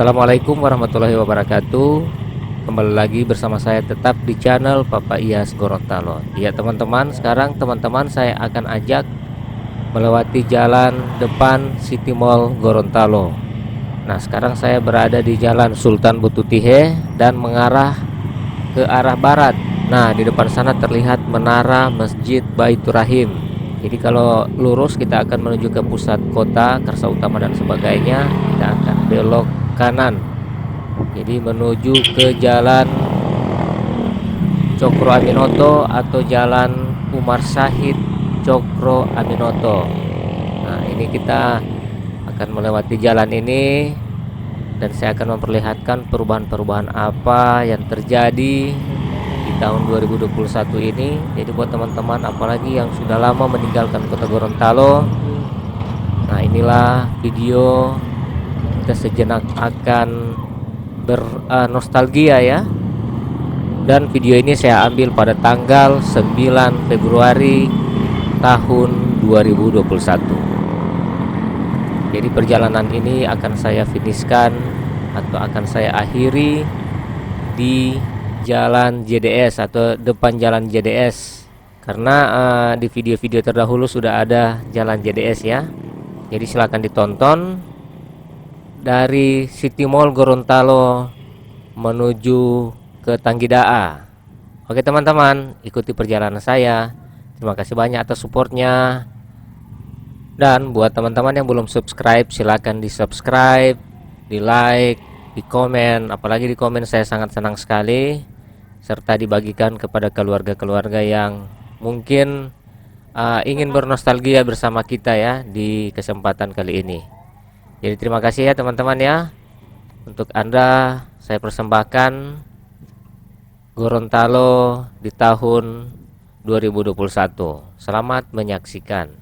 Assalamualaikum warahmatullahi wabarakatuh. Kembali lagi bersama saya tetap di channel Papa Iyas Gorontalo. Ya teman-teman, sekarang teman-teman saya akan ajak melewati jalan depan City Mall Gorontalo. Nah, sekarang saya berada di Jalan Sultan Bututihe dan mengarah ke arah barat. Nah, di depan sana terlihat menara Masjid Baitur Rahim. Jadi kalau lurus kita akan menuju ke pusat kota, Karsa Utama dan sebagainya. Kita akan belok kanan. Jadi menuju ke Jalan Cokro Aminoto atau Jalan Umar Syahid Cokro Aminoto. Nah, ini kita akan melewati jalan ini dan saya akan memperlihatkan perubahan-perubahan apa yang terjadi di tahun 2021 ini. Jadi buat teman-teman apalagi yang sudah lama meninggalkan kota Gorontalo, nah inilah video kita sejenak akan bernostalgia ya. Dan video ini saya ambil pada tanggal 9 Februari tahun 2021. Jadi perjalanan ini akan saya finishkan atau akan saya akhiri di Jalan JDS atau depan Jalan JDS, karena di video-video terdahulu sudah ada Jalan JDS ya. Jadi silakan ditonton dari City Mall Gorontalo menuju ke Tanggidaa. Oke teman-teman, ikuti perjalanan saya. Terima kasih banyak atas supportnya. Dan buat teman-teman yang belum subscribe, silakan di subscribe, di like, di komen. Apalagi di komen saya sangat senang sekali, serta dibagikan kepada keluarga-keluarga yang mungkin ingin bernostalgia bersama kita ya di kesempatan kali ini. Jadi terima kasih ya teman-teman ya. Untuk Anda saya persembahkan Gorontalo di tahun 2021. Selamat menyaksikan.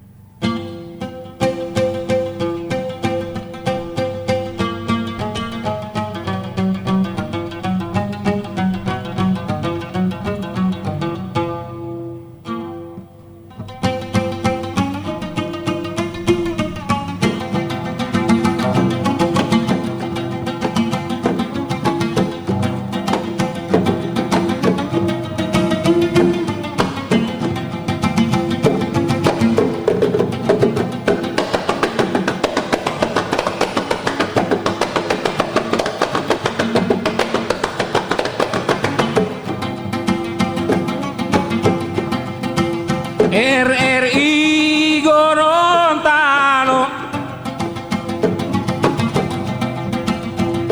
RRI Gorontalo,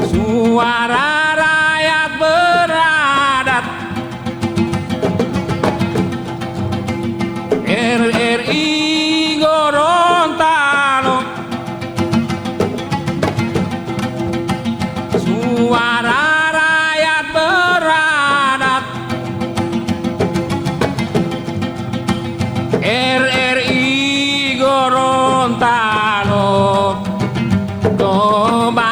suara rakyat beradat. RRI Gorontalo, suara rakyat beradat. RRI Gorontalo, kebanggaan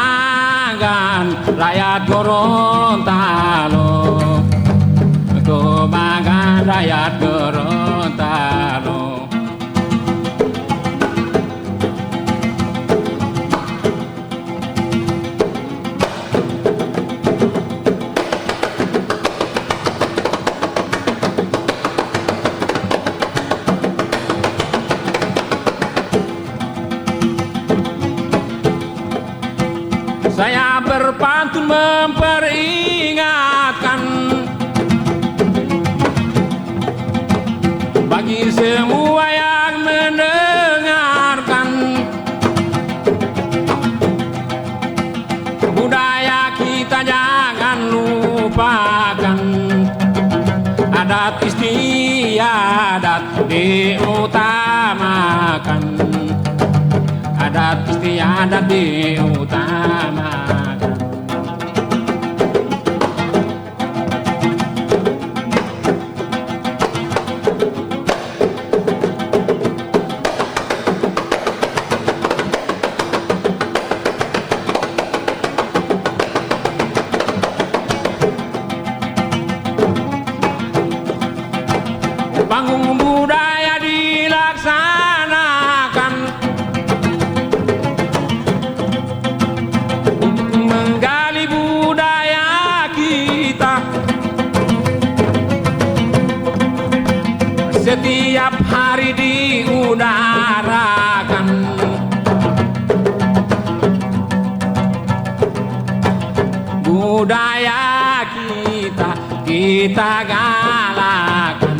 rakyat Gorontalo, kebanggaan rakyat Gorontalo. Saya berpantun memperingatkan bagi semua yang mendengarkan, budaya kita jangan lupakan, adat istiadat diutamakan, adat istiadat diutamakan. Panggung budaya dilaksanakan utarakan. Budaya kita galakan.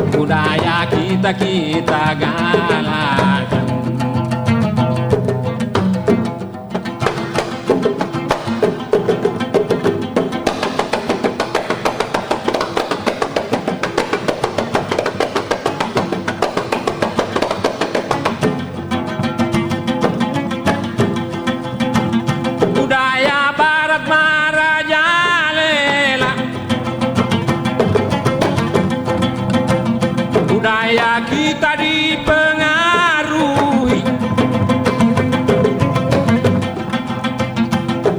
Budaya kita galakan. Budaya barat merajalela. Budaya kita dipengaruhi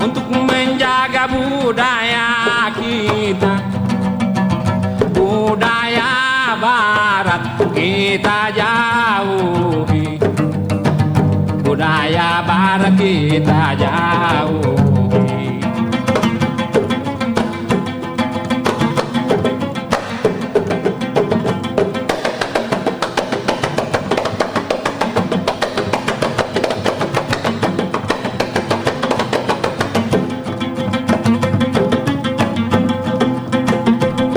untuk menjaga budaya kita. Budaya barat kita jauhi. Budaya barat kita jauhi.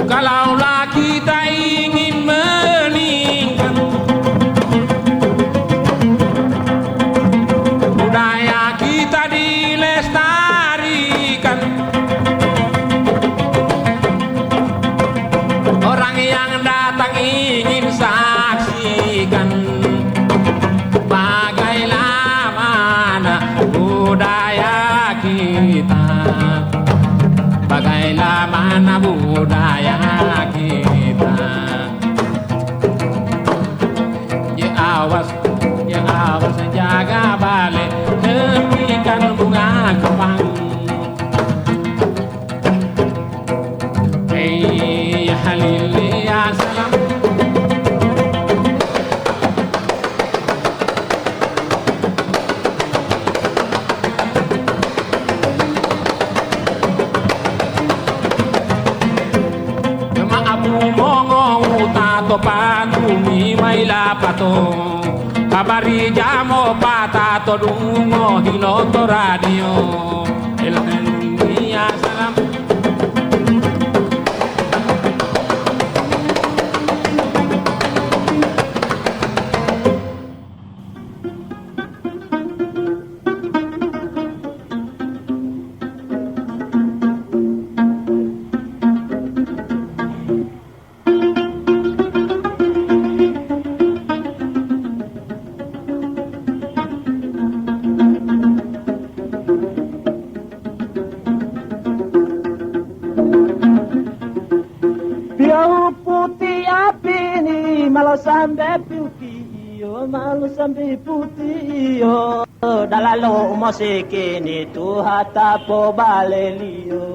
Kalaulah kita ingin meningkat budaya kita dilestarikan, orang yang datang ingin saksikan bagaimana budaya kita, bagaimana budaya kita. Ya awas jaga balik, hentikan bunga kembang. Hey ya Halil ya salam. Tato patumi may lapato kabari jamo patato dungo hiloto radio el ya salam. Malo sambe putih, malu sambe putih, dalalo musiki ni tu hata po balelio.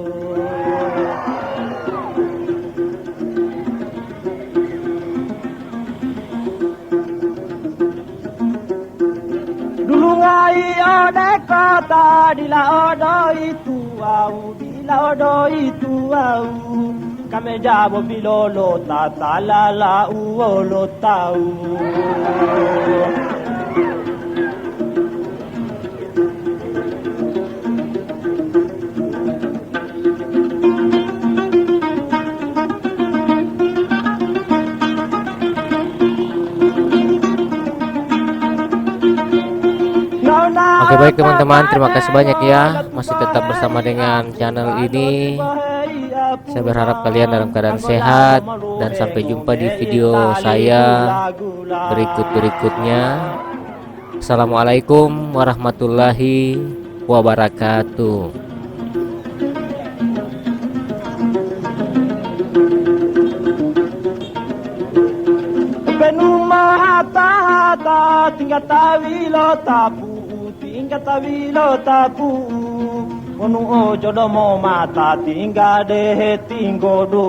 Dulu ngai ode kota dila odo itu au. Kami jabo bilolo tatalala uolo tau. Oke baik teman-teman, terima kasih banyak ya masih tetap bersama dengan channel ini. Saya berharap kalian dalam keadaan sehat dan sampai jumpa di video saya berikutnya. Assalamualaikum warahmatullahi wabarakatuh. Hata tinggal tawilo tapu onu ojo do mo mata tinggal deh tinggo do.